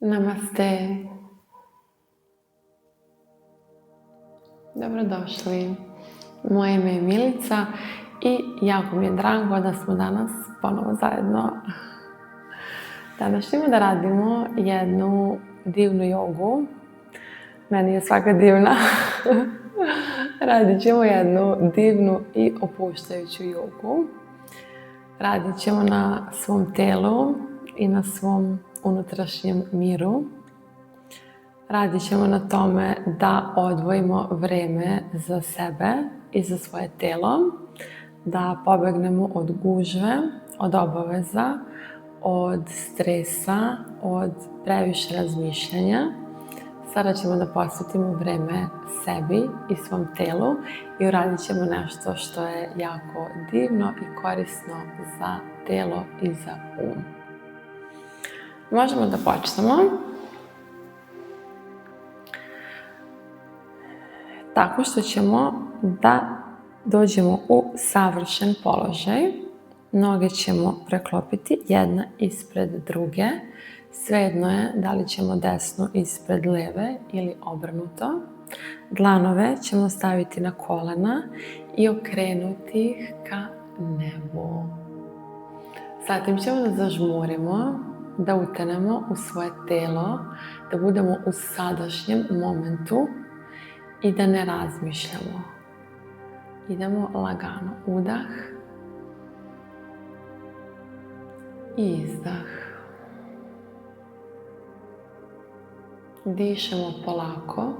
Namaste. Dobrodošli. Moje ime je Milica i jako mi je drago da smo danas ponovo zajedno. Danas ćemo da radimo jednu divnu jogu. Meni je svaka divna. Radit ćemo jednu divnu i opuštajuću jogu. Radit ćemo na svom telu i na svom unutrašnjem miru. Radit ćemo na tome da odvojimo vreme za sebe i za svoje telo, da pobegnemo od gužve, od obaveza, od stresa, od previše razmišljanja. Sada ćemo da posvetimo vreme sebi i svom telu i uradit ćemo nešto što je jako divno i korisno za telo i za um. Možemo da počnemo tako što ćemo da dođemo u savršen položaj. Noge ćemo preklopiti jedna ispred druge. Svejedno je da li ćemo desnu ispred leve ili obrnuto. Dlanove ćemo staviti na kolena i okrenuti ih ka nebu. Zatim ćemo da zažmurimo, da utenemo u svoje telo, da budemo u sadašnjem momentu i da ne razmišljamo. Idemo lagano. Udah i izdah. Dišemo polako.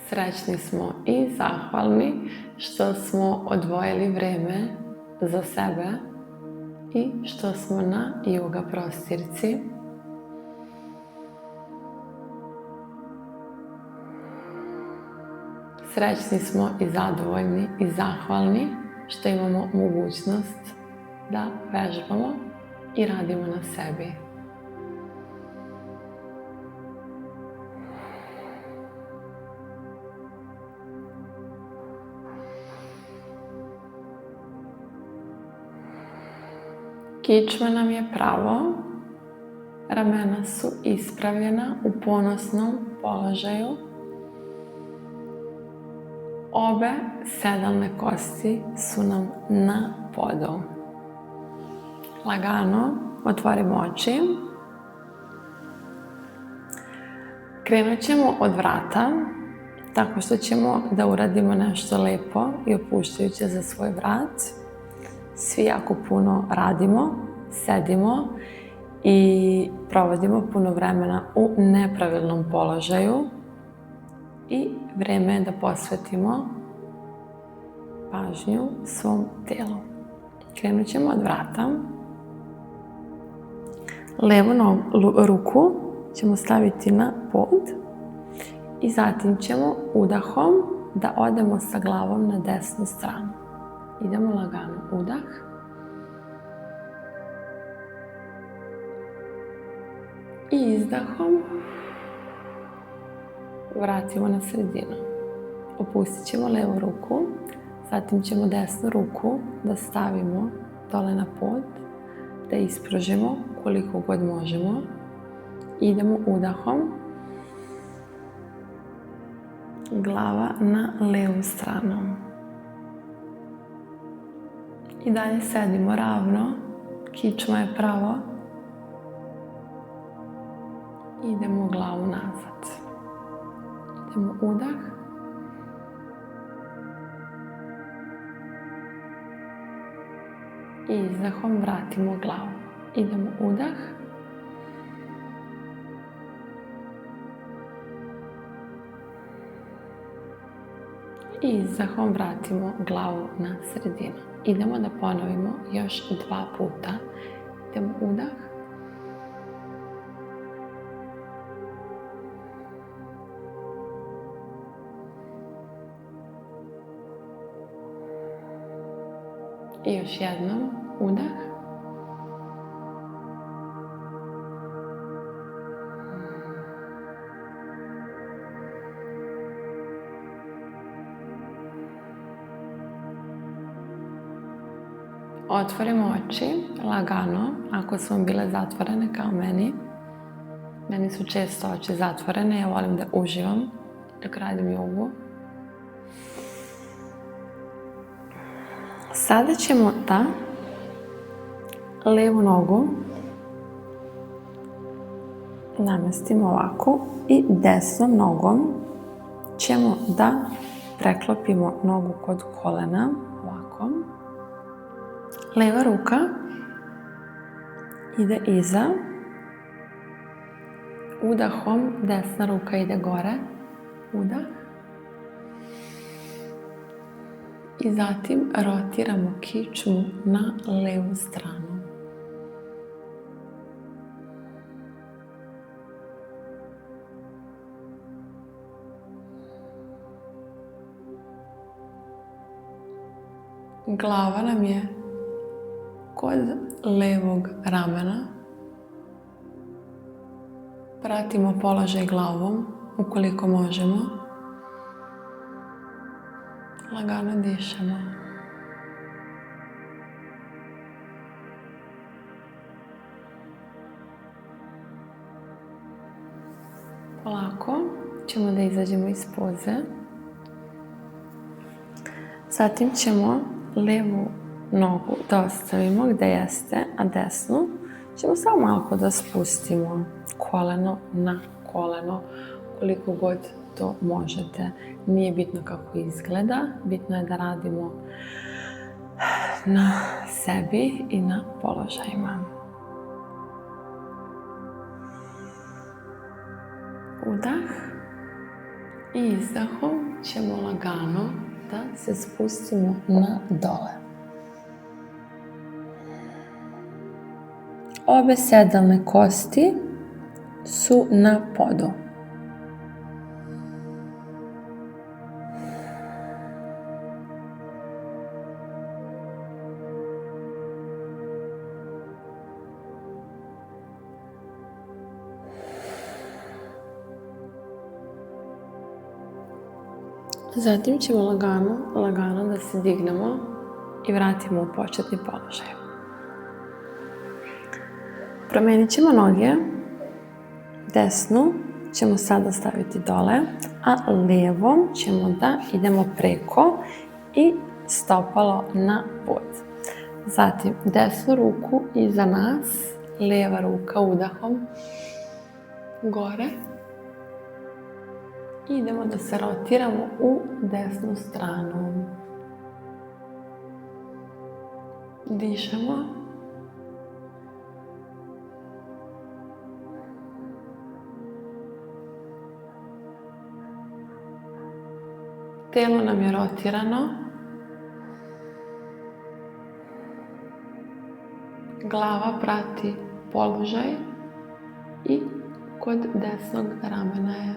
Srećni smo i zahvalni što smo odvojili vreme za sebe i što smo na yoga prostirci. Srećni smo i zadovoljni i zahvalni što imamo mogućnost da vežbamo i radimo na sebi. Kičma nam je pravo, ramena su ispravljena u ponosnom položaju. Obe sedalne kosti su nam na podu. Lagano otvorimo oči. Krenut ćemo od vrata, tako što ćemo da uradimo nešto lepo i opuštajuće za svoj vrat. Svi jako puno radimo, sedimo i provodimo puno vremena u nepravilnom položaju i vreme je da posvetimo pažnju svom telu. Krenut ćemo od vrata. Levu ruku ćemo staviti na pod i zatim ćemo udahom da odemo sa glavom na desnu stranu. Idemo lagano. Udah. I izdahom vratimo na sredinu. Opustit ćemo levu ruku, zatim ćemo desnu ruku da stavimo dole na pod, da ispružimo koliko god možemo. Idemo udahom. Glava na levu stranu. I dalje sedimo ravno, kičma je pravo. Idemo glavu nazad. Idemo udah. I izdahom vratimo glavu. Idemo udah. I izdahom vratimo glavu na sredinu. Idemo da ponovimo još 2 puta. Idemo udah. I još jednom udah. otvorimo oči lagano, ako su vam bile zatvorene kao meni. Meni su često oči zatvorene, ja volim da uživam dok radim jogu. Sada ćemo da levu nogu namestimo ovako i desnom nogom ćemo da preklopimo nogu kod kolena, ovako. Leva ruka ide iza, udahom desna ruka ide gore, udah. I zatim rotiramo kičmu na levu stranu. Glava nam je kod levog ramena. Pratimo položaj glavom ukoliko možemo. Lagano dišemo. Polako ćemo da izađemo iz poze. Zatim ćemo levu nogu da ostavimo gde jeste, a desnu ćemo samo malo da spustimo koleno na koleno, koliko god to možete. Nije bitno kako izgleda, bitno je da radimo na sebi i na položajima. Udah i izdahom ćemo lagano da se spustimo na dole. Obe sedalne kosti su na podu. Zatim ćemo lagano da se dignemo i vratimo u početni položaj. Promenit ćemo noge. Desnu ćemo sada staviti dole, a lijevom ćemo da idemo preko i stopalo na pod. Zatim desnu ruku iza nas, lijeva ruka udahom gore. I idemo da se rotiramo u desnu stranu. Dišemo. Telo nam je rotirano. Glava prati položaj i kod desnog ramena je.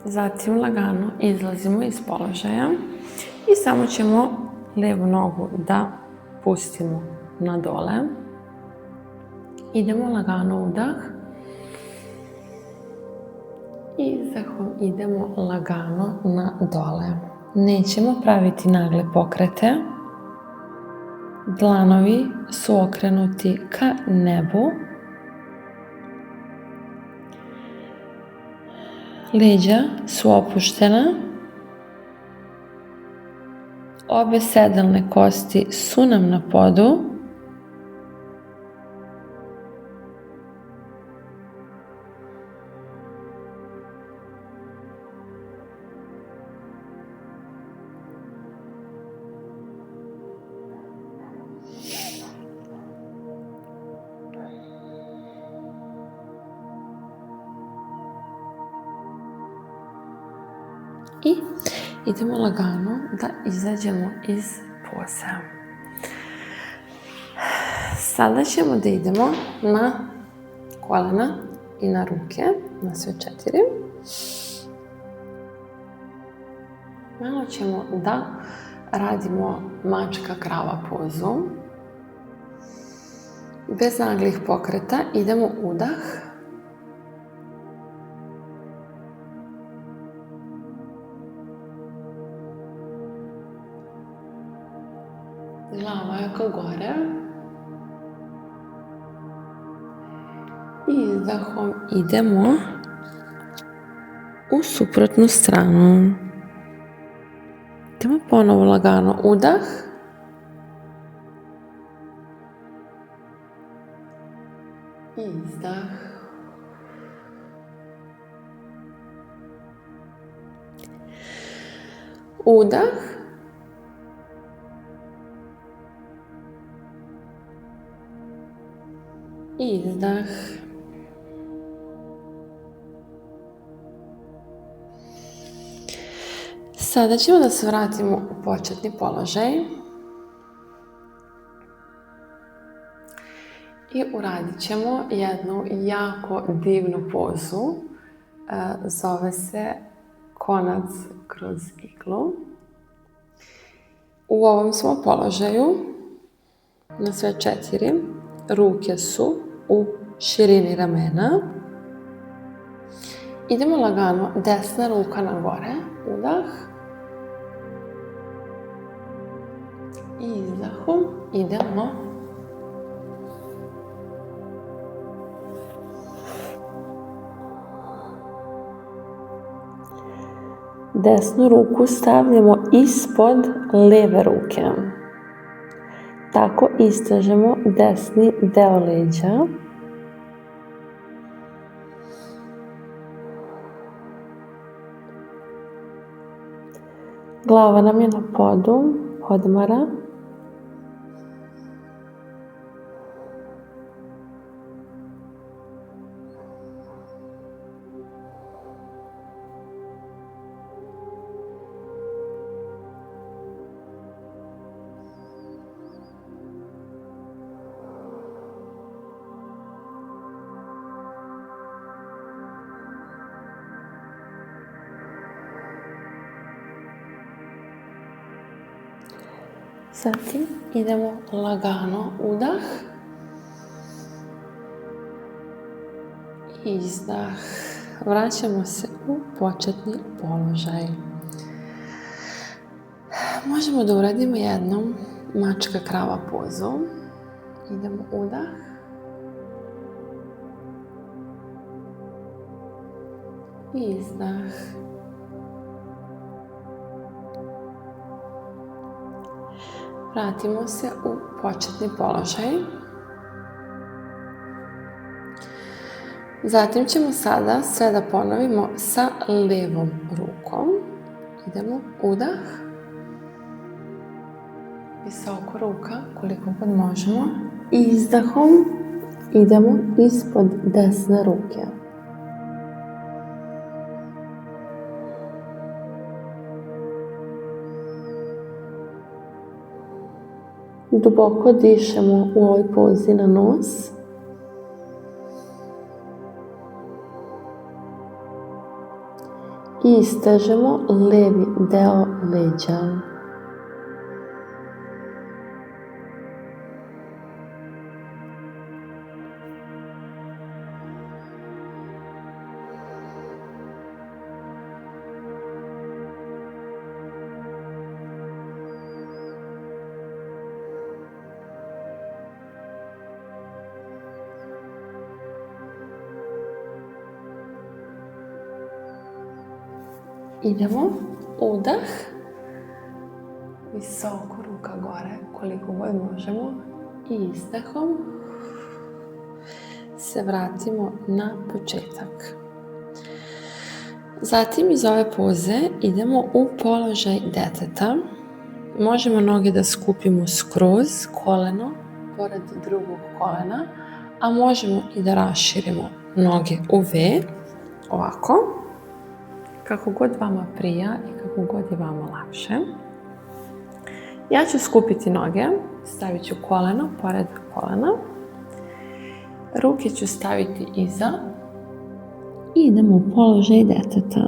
Zatim lagano izlazimo iz položaja i samo ćemo lijevu nogu da pustimo na dole. Idemo lagano udah. I izdahom idemo lagano na dole. Nećemo praviti nagle pokrete. Dlanovi su okrenuti ka nebu. Leđa su opuštena. Obe sedalne kosti su nam na podu. I idemo lagano da izađemo iz poze. Sada ćemo da idemo na kolena i na ruke, na sve 4. Malo ćemo da radimo mačka krava pozu. Bez naglih pokreta idemo udah. glava je ka gore. I izdahom idemo u suprotnu stranu. Idemo ponovo lagano udah. Izdah. Udah. Izdah. Sada ćemo da se vratimo u početni položaj i uradit ćemo jednu jako divnu pozu. Zove se konac kroz iglu. U ovom smo položaju na sve 4. Ruke su u širini ramena. Idemo lagano, desna ruka na gore, udah. I izdahom idemo desnu ruku stavljamo ispod leve ruke. Tako istežemo desni deo leđa. Glava nam je na podu, odmara. Zatim idemo lagano udah, izdah. Vraćamo se u početni položaj. Možemo da uradimo jednom mačka krava pozu. Idemo udah. Izdah. Vratimo se u početni položaj. Zatim ćemo sada sve da ponovimo sa levom rukom. Idemo udah. Visoko ruka koliko god možemo. Izdahom idemo ispod desne ruke. Duboko dišemo u ovoj pozi na nos. I istežemo levi deo leđa. Idemo, udah, visoko ruka gore koliko god možemo i izdahom se vratimo na početak. Zatim iz ove poze idemo u položaj deteta. Možemo noge da skupimo skroz, koleno pored drugog kolena, a možemo i da raširimo noge u V, ovako. Kako god vama prija i kako god je vama lakše. Ja ću skupiti noge, stavit ću koleno pored kolena. Ruke ću staviti iza i idemo u položaj deteta.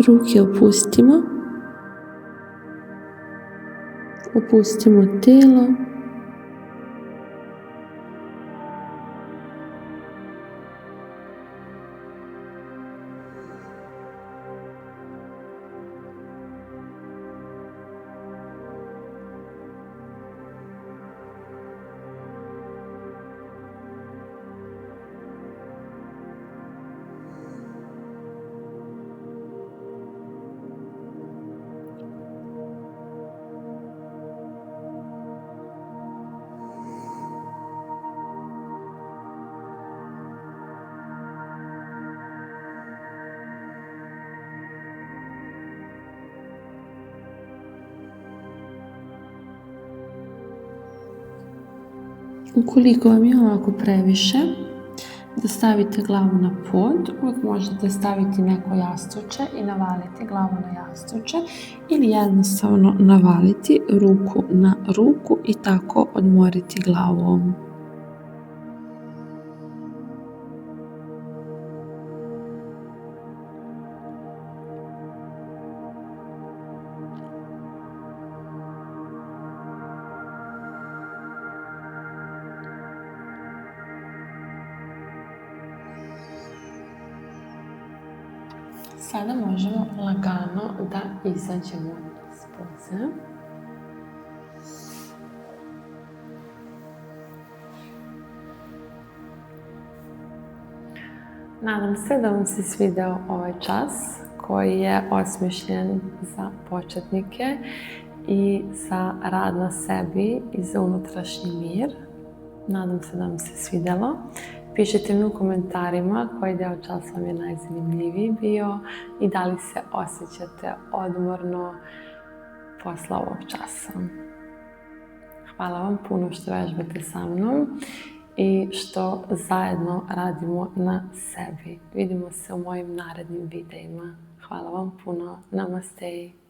Ruke opustimo. Opustimo telo. Ukoliko vam je ovako previše, da stavite glavu na pod, uvijek možete staviti neko jastuče i navaliti glavu na jastuče ili jednostavno navaliti ruku na ruku i tako odmoriti glavom. Sada možemo lagano da izađemo iz poze. Nadam se da vam se svideo ovaj čas koji je osmišljen za početnike i za rad na sebi i za unutrašnji mir. Nadam se da vam se svidelo. Pišite mi u komentarima koji deo časa vam je najzanimljiviji bio i da li se osjećate odmorno posle ovog časa. Hvala vam puno što vežbate sa mnom i što zajedno radimo na sebi. Vidimo se u mojim narednim videima. Hvala vam puno. Namaste.